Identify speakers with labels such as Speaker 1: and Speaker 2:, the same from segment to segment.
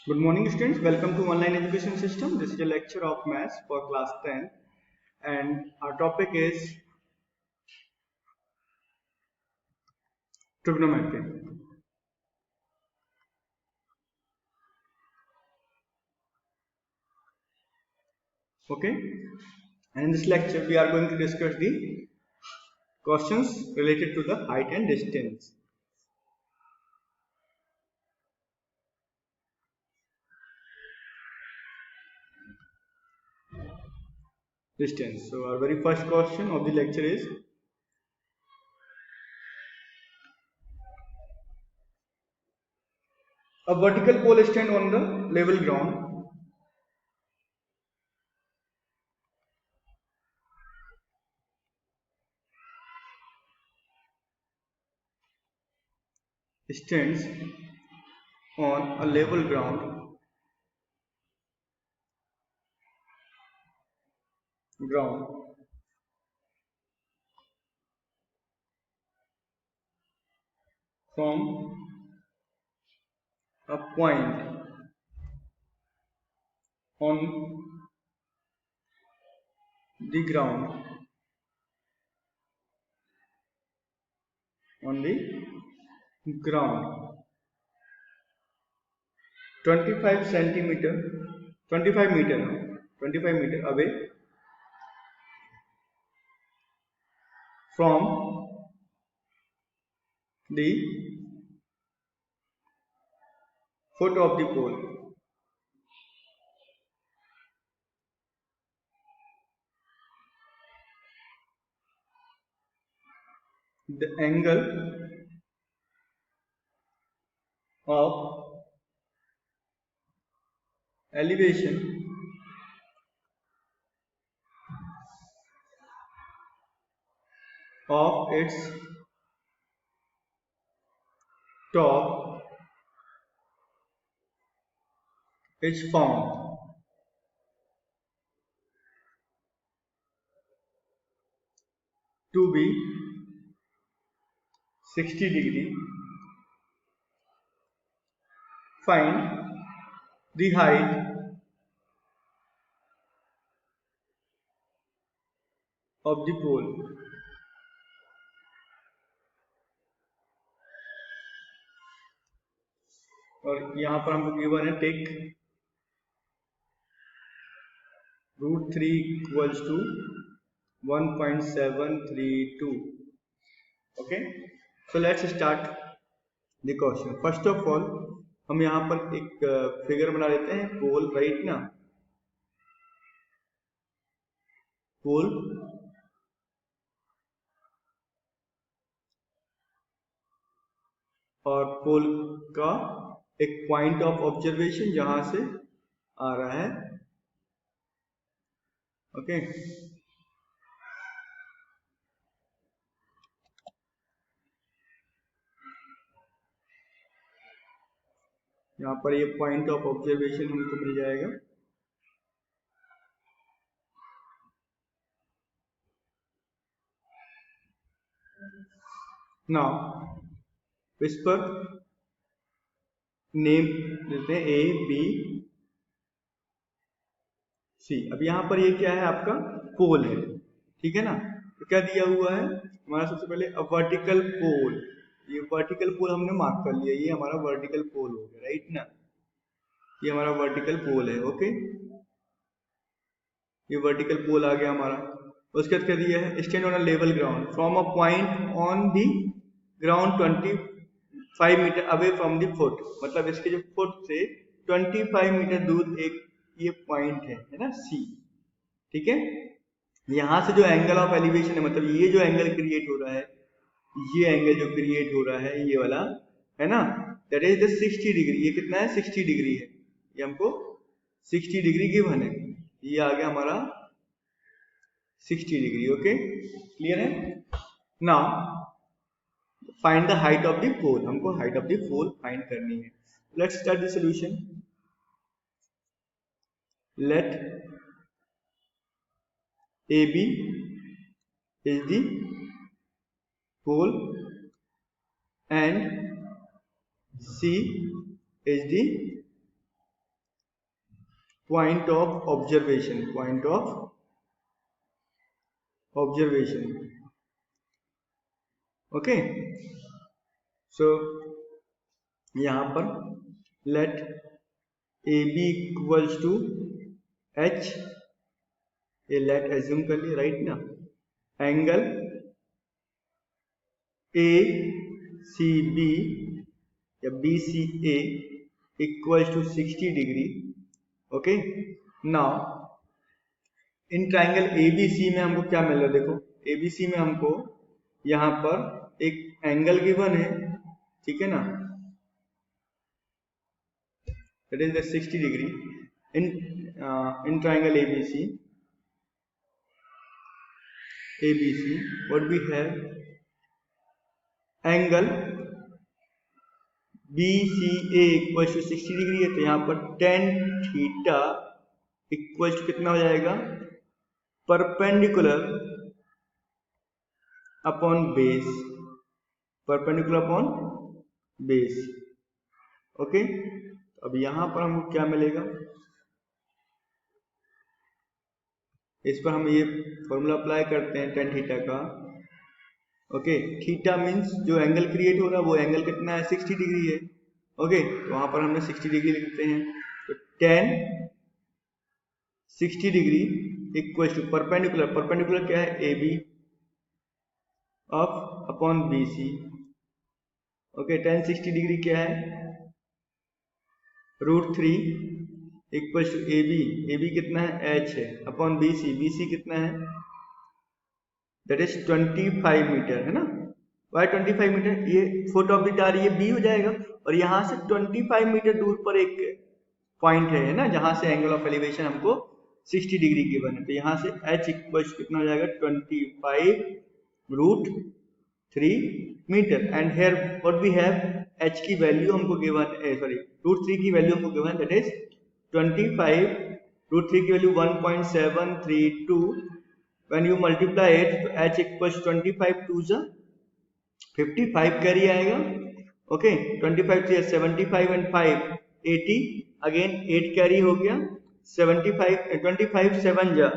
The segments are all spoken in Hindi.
Speaker 1: Good morning students, welcome to online education system. This is a lecture of maths for class 10 and our topic is trigonometry. Okay, and in this lecture we are going to discuss the questions related to the height and distance. So our very first question of the lecture is a vertical pole stand on the level ground stands on a level ground from a point on the ground on the ground 25 centimeter 25 meter 25 meter away from the foot of the pole. The angle of elevation of its top is found to be 60 degree. Find the height of the pole. और यहाँ पर हमको गिवन है take √3 equals to 1.732. Okay, so let's start the question. First of all हम यहाँ पर एक फिगर बना लेते हैं पोल, राइट ना, पोल और पोल का एक पॉइंट ऑफ ऑब्जर्वेशन जहां से आ रहा है. ओके, यहाँ पर ये पॉइंट ऑफ ऑब्जर्वेशन हमको मिल जाएगा. नाउ इस पर नेम देते हैं ए बी सी. अब यहाँ पर ये क्या है, आपका पोल है, ठीक है ना. तो क्या दिया हुआ है हमारा, सबसे पहले अ वर्टिकल पोल. ये वर्टिकल पोल हमने मार्क कर लिया, ये हमारा वर्टिकल पोल हो गया, राइट ना. ये हमारा वर्टिकल पोल है. ओके, ये वर्टिकल पोल आ गया हमारा. उसके बाद क्या दिया है, stand on a level ground from a point on the ground 25 metre away from the foot. मतलब इसके जो फुट से 25 मीटर दूर एक ये पॉइंट है ना, सी. ठीक है, यहां से जो एंगल ऑफ एलिवेशन है, मतलब ये जो एंगल क्रिएट हो रहा है, ये एंगल जो क्रिएट हो रहा है ये वाला है ना, दैट इज द 60 डिग्री. ये कितना है, 60 डिग्री है. ये हमको 60 डिग्री गिवन है. ये आ गया हमारा 60 डिग्री. ओके, क्लियर है. Now find the height of the pole. हमको height of the pole find करनी है. Let's start the solution. Let AB is the pole and C is the point of observation. Okay, so यहाँ पर let AB equals to H, ये let assume कर लिए, राइट ना, एंगल ACB या BCA equals to 60 degree. Okay, now in triangle ABC में हमको क्या मिल रहा है, देखो ABC में हमको यहाँ पर एक एंगल गिवन है, ठीक है ना, that is the 60 degree in triangle ABC what we have, angle BCA equal to 60 degree है, तो यहाँ पर tan थीटा इक्वल टू कितना हो जाएगा, perpendicular upon base, perpendicular upon base. Okay, अब यहाँ पर हमको क्या मिलेगा, इस पर हम ये फॉर्मूला अप्लाई करते हैं tan थीटा का. ओके, थीटा मीन्स जो एंगल क्रिएट हो रहा है वो एंगल कितना है, 60 डिग्री है. ओके, तो वहां पर हमने 60 डिग्री लिखते हैं, तो tan 60 degree equal to perpendicular, perpendicular क्या है, AB of upon BC. Okay, tan 60 degree क्या है, √3 इक्वल टू AB कितना है, H है, अपॉन BC कितना है, दैट इज 25 मीटर, है ना. वाई 25 मीटर, ये फुट ऑफ द टार, ये B हो जाएगा, और यहाँ से 25 मीटर दूर पर एक पॉइंट है ना, जहां से एंगल ऑफ एलिवेशन हमको 60 डिग्री गिवन है, तो यहाँ से H इक्वल कितना हो जाएगा, 25 √3 metre. And here what we have, H की वैल्यू हमको गिवन, सॉरी √3 की वैल्यू हमको गिवन, दैट इज 25 √3 की value 1.732. when you multiply it, तो H equals 25 2 जा 55 कैरी आएगा. ओके, 25 3 75 एंड 5 80, अगेन 8 कैरी हो गया, 75 25 7 जा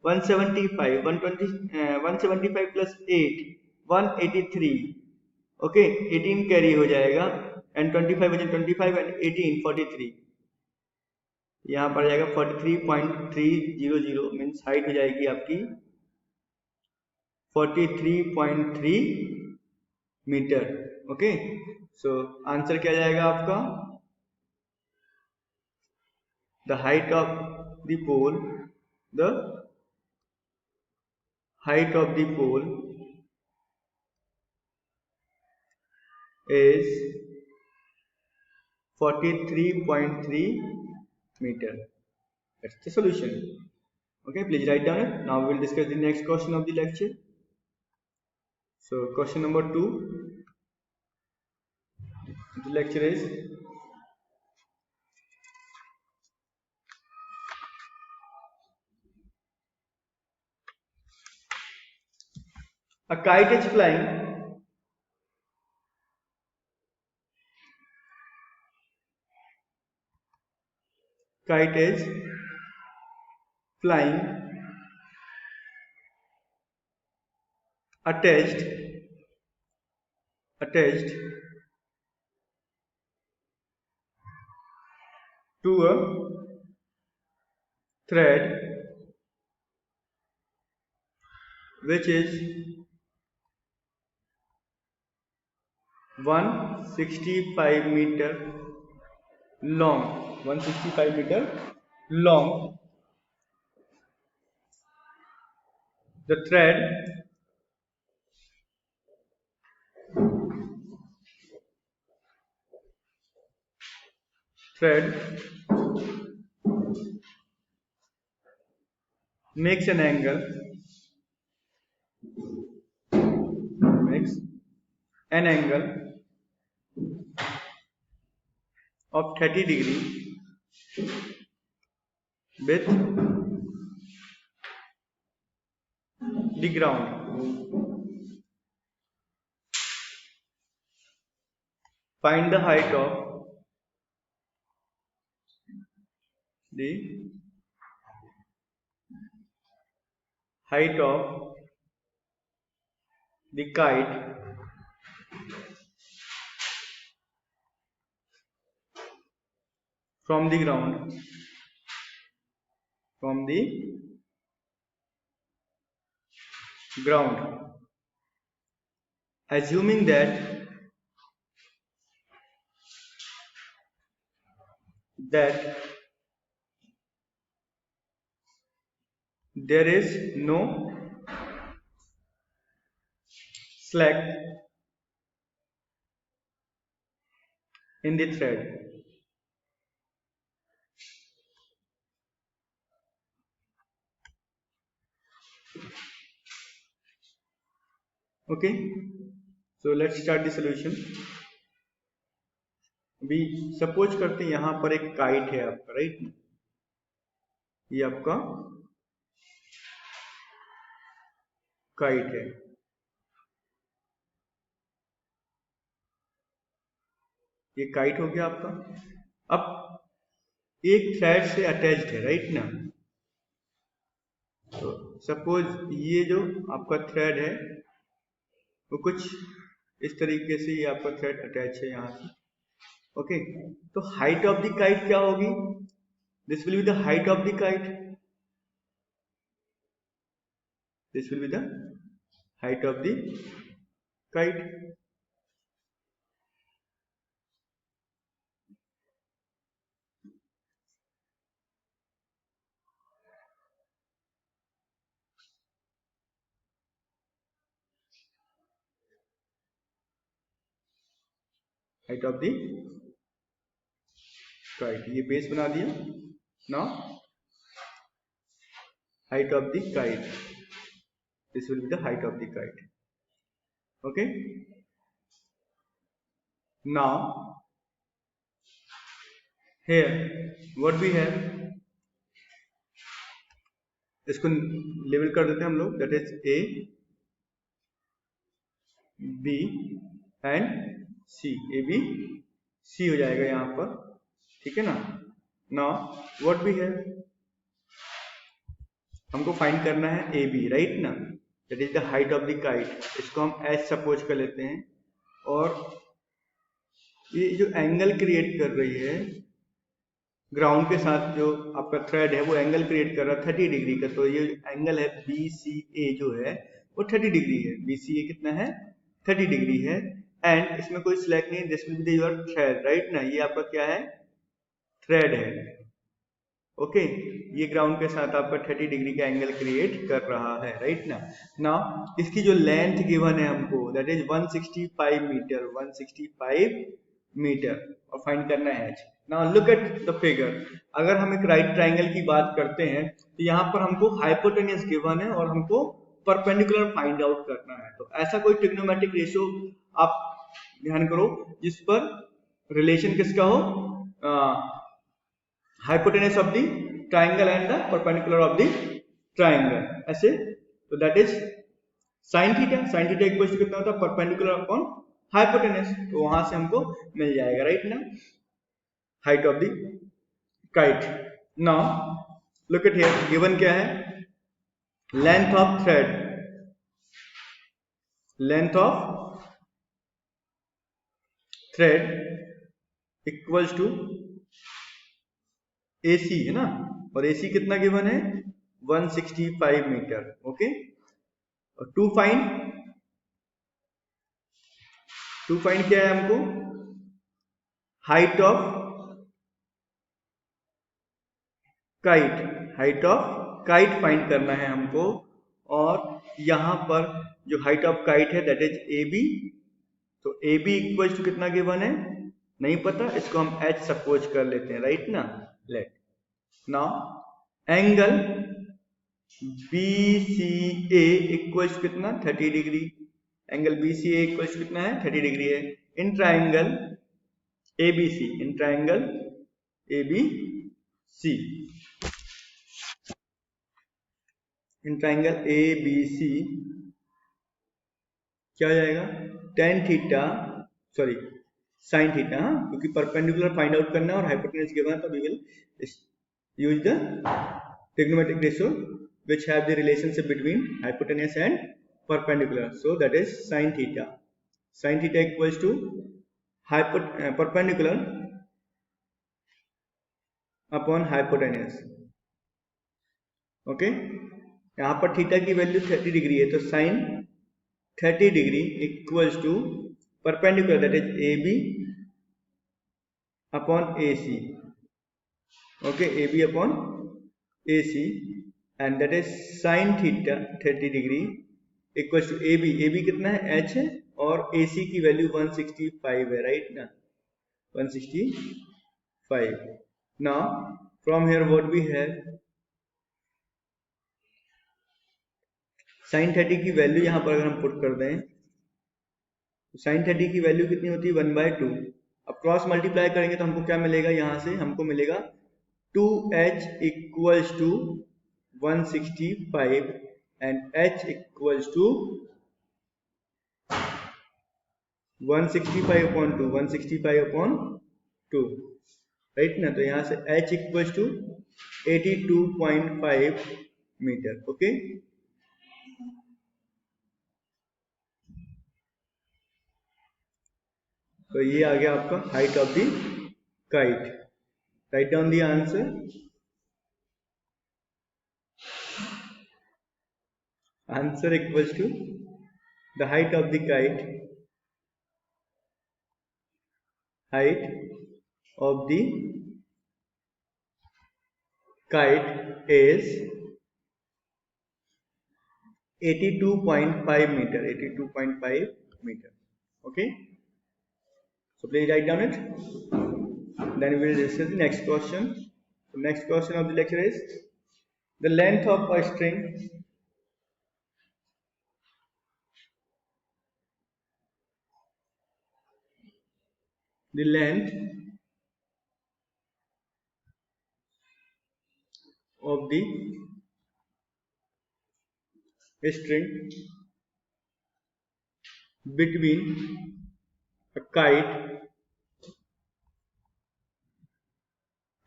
Speaker 1: 175, 175 प्लस 8 183. ओके, 18 कैरी हो जाएगा, एंड 25 25 एंड 18 43, यहाँ पर जाएगा 43.300, मीन्स हाइट हो जाएगी आपकी 43.3 मीटर. ओके, सो आंसर क्या जाएगा आपका, the height of the pole, the height of the pole is 43.3 meter. That's the solution. Okay, please write down it. Now we will discuss the next question of the lecture. So question number 2, the lecture is a kite is flying attached to a thread which is 165 meter long. 165 meter long. The thread makes an angle of 30 degree with the ground. Find the height of the height of the kite from the ground, from the ground, assuming that there is no slack in the thread. Okay, so let's start the solution. अभी सपोज करते हैं यहां पर एक काइट है आपका, राइट? ये आपका काइट है, ये काइट हो गया आपका। अब एक थ्रेड से अटैच्ड है, राइट ना? तो सपोज ये जो आपका थ्रेड है वो कुछ इस तरीके से, ये आपका थ्रेड अटैच है यहाँ से। ओके, तो हाइट ऑफ द काइट क्या होगी? This will be the height of the kite, this will be the height of the kite. Height of the kite, ये बेस बना दिया। Now height of the kite, this will be the height of the kite. Okay, now here what we have, इसको लेवल कर देते हैं हम लोग, that is A B and C, A B C हो जाएगा यहां पर, ठीक है ना? नाउ व्हाट वी हैव, हमको फाइंड करना है ए बी, राइट ना? That is the height of the kite, इसको हम एच सपोज कर लेते हैं। और ये जो एंगल क्रिएट कर रही है ग्राउंड के साथ, जो आपका थ्रेड है वो एंगल क्रिएट कर रहा है 30 डिग्री का। तो ये एंगल है बी सी ए जो है वो 30 डिग्री है। बी सी ए कितना है? 30 डिग्री है। एंड इसमें कोई स्लैक नहीं, this will be your thread, right ना? ये आपका क्या है? थ्रेड है। ओके, ये ग्राउंड के साथ आपका 30 डिग्री का एंगल क्रिएट कर रहा है, राइट ना? नाउ इसकी जो लेंथ गिवन है हमको, दैट इज 165 मीटर, 165 मीटर, और फाइंड करना है H. Now look at the figure. अगर हम एक राइट ट्राइंगल की बात करते हैं तो यहाँ पर हमको हाइपोटेन्यूज गिवन है और हमको परपेंडिकुलर फाइंड आउट करना है। तो ऐसा कोई ट्रिग्नोमेट्रिक रेशियो आप ध्यान करो जिस पर रिलेशन किसका हो, hypotenuse of the triangle and the perpendicular of the triangle, ऐसे। तो that is sine theta. Sine theta equal to कितना होता है? Perpendicular upon hypotenuse. तो वहां से हमको मिल जाएगा, राइट ना? Height of the kite. Now look at here, given क्या है? Length of thread, length of thread equals to AC है ना? और AC कितना गिवन है? 165 मीटर। ओके, और टू फाइंड क्या है हमको? Height of kite, height of kite find करना है हमको। और यहां पर जो हाइट ऑफ काइट है दैट इज AB। तो AB इक्वल टू कितना गिवन है? नहीं पता, इसको हम H सपोज कर लेते हैं, राइट ना? Let now angle BCA equal कितना? 30 डिग्री। एंगल BCA इक्वल कितना है? 30 डिग्री है। In triangle ABC, in triangle ABC, in triangle ABC क्या हो जाएगा? Tan theta, sorry sine theta, क्योंकि परपेंडिकुलर फाइंड आउट करना है और हाइपोटेन्यूज गिवन है, तो we will use the trigonometric ratio which have the relationship between hypotenuse and perpendicular. So that is sin theta. Sin theta equals to perpendicular upon hypotenuse. Okay, यहाँ पर थीटा की वैल्यू 30 डिग्री है, तो sine 30 degree equals to perpendicular that is A B upon A C. Okay, A B upon A C and that is sine theta 30 degree equals to A B कितना है, एच है, और ए सी की वैल्यू 165 है, राइट ना, 165. Now from here what we have, sine 30 की वैल्यू यहां पर अगर हम पुट कर दें तो साइन 30 की वैल्यू कितनी होती है, 1/2. अब क्रॉस मल्टीप्लाई करेंगे तो हमको क्या मिलेगा, यहां से हमको मिलेगा 2h equals to 165 and h equals to 165 upon 2, 165 upon 2, right ना. तो यहां से h equals to 82.5 metre. Okay, तो ये आ गया आपका height of the kite. Write down the answer. Answer equals to the height of the kite, height of the kite is 82.5 meter, 82.5 meter. Okay, so please write down it, then we will discuss the next question. The next question of the lecture is the length of a string of the string between a kite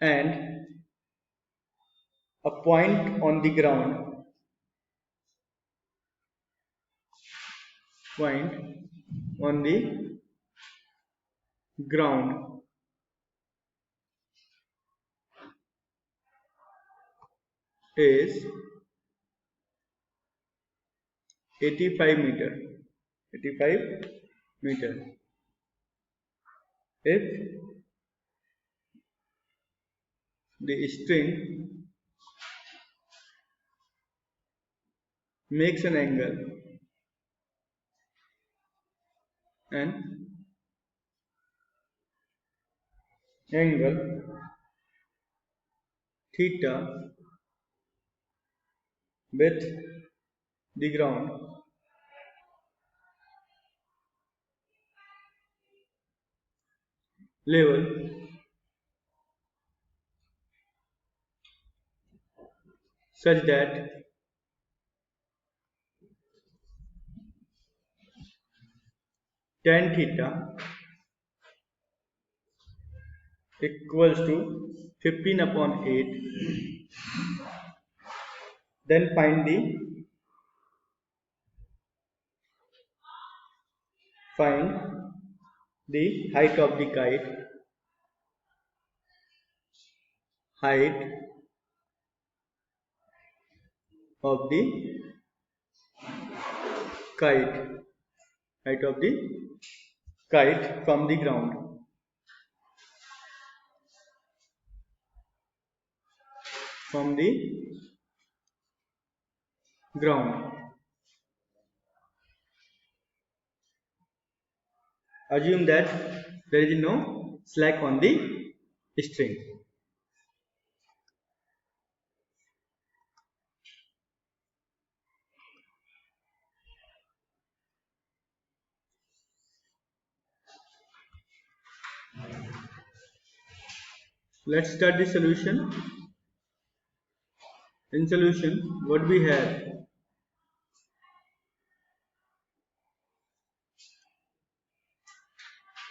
Speaker 1: and a point on the ground, is 85 meter. 85 meter. If the string makes an angle and angle theta with the ground level such that tan theta equals to 15 upon 8, then find the height of the kite, height of the kite from the ground. Assume that there is no slack on the string. Let's start the solution. In solution, what we have?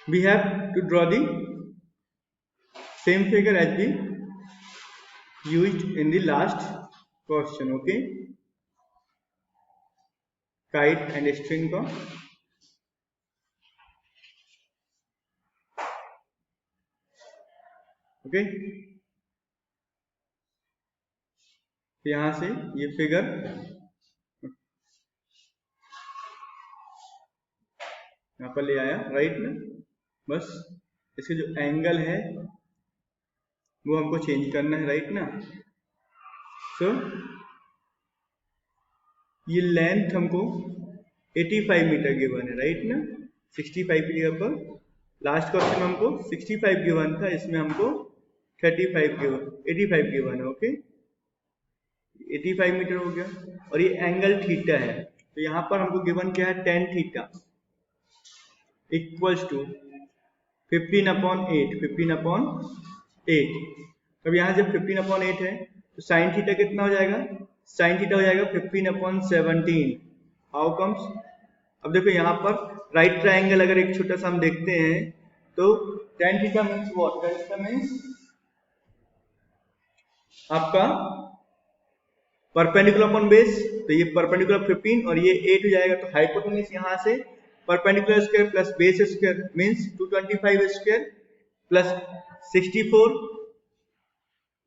Speaker 1: We have to draw the same figure as the used in the last question. Okay, kite and string का ओके यहाँ से ये फिगर यहाँ पर ले आया, राइट ना। बस इसके जो एंगल है वो हमको चेंज करना है, राइट ना। सो ये लेंथ हमको 85 मीटर गिवन है, राइट ना। 65 की जगह पर लास्ट क्वेश्चन में हमको 65 गिवन था, इसमें हमको 35 गिवन 85 गिवन है। ओके 85 मीटर हो गया, और ये एंगल थीटा है, तो यहाँ पर हमको गिवन क्या है, tan थीटा इक्वल्स टू 15/8 15/8। अब यहाँ जब 15/8 है तो साइन थीटा कितना हो जाएगा, साइन थीटा हो जाएगा 15/17। हाउ कम्स, अब देखो यहाँ पर राइट ट्रायंगल अगर एक छोटा सा हम देखते हैं तो tan theta means what, tan theta means आपका परपेंडिकुलर अपॉन बेस, तो ये परपेंडिकुलर 15 और ये 8 हो जाएगा, तो हाइपोटेन्यूज यहाँ से perpendicular square plus base square means 225 square plus 64,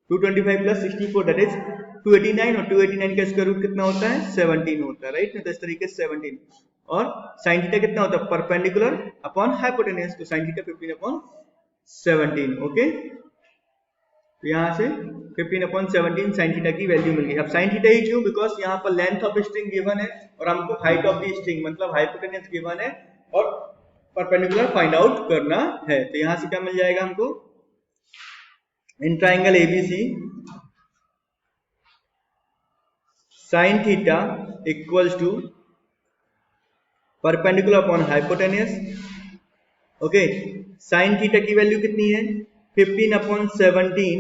Speaker 1: 225 plus 64 that is 289, और 289 का स्क्वायर रूट कितना होता है, 17 होता है, राइट। तो इस तरीके से 17, और sin थीटा कितना होता है, परपेंडिकुलर अपॉन हाइपोटेन्यूज, तो sin थीटा 15/17। ओके तो यहाँ से 15/17 sin थीटा की वैल्यू मिल गई। अब sin थीटा ही क्यों, बिकॉज यहाँ पर लेंथ ऑफ स्ट्रिंग गिवन है और हमको हाइट ऑफ द स्ट्रिंग मतलब हाइपोटेन्यूज गिवन है और परपेंडिकुलर फाइंड आउट करना है। तो यहाँ से क्या मिल जाएगा हमको, in triangle ABC sin theta equals to perpendicular upon hypotenuse. Okay sin theta की वैल्यू कितनी है, 15/17,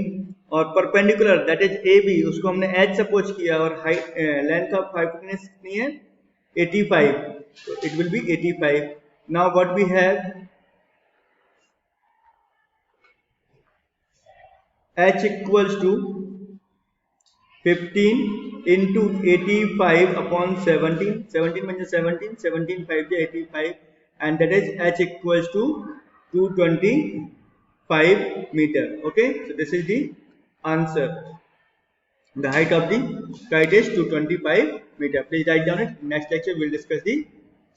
Speaker 1: और perpendicular that is A B, उसको हमने एच सपोज किया, और लेंथ ऑफ हाइपोटेन्यूज कितनी है 85, तो it will be 85। Now what we have, h equals to 15 into 85/17, 17 म्हणजे 17, 17 5 85, and that is h equals to 225 meter. Okay, so this is the answer. The height of the kite is 225 meter. Please write down it. Next lecture we will discuss the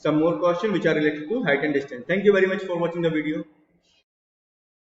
Speaker 1: some more questions which are related to height and distance. Thank you very much for watching the video.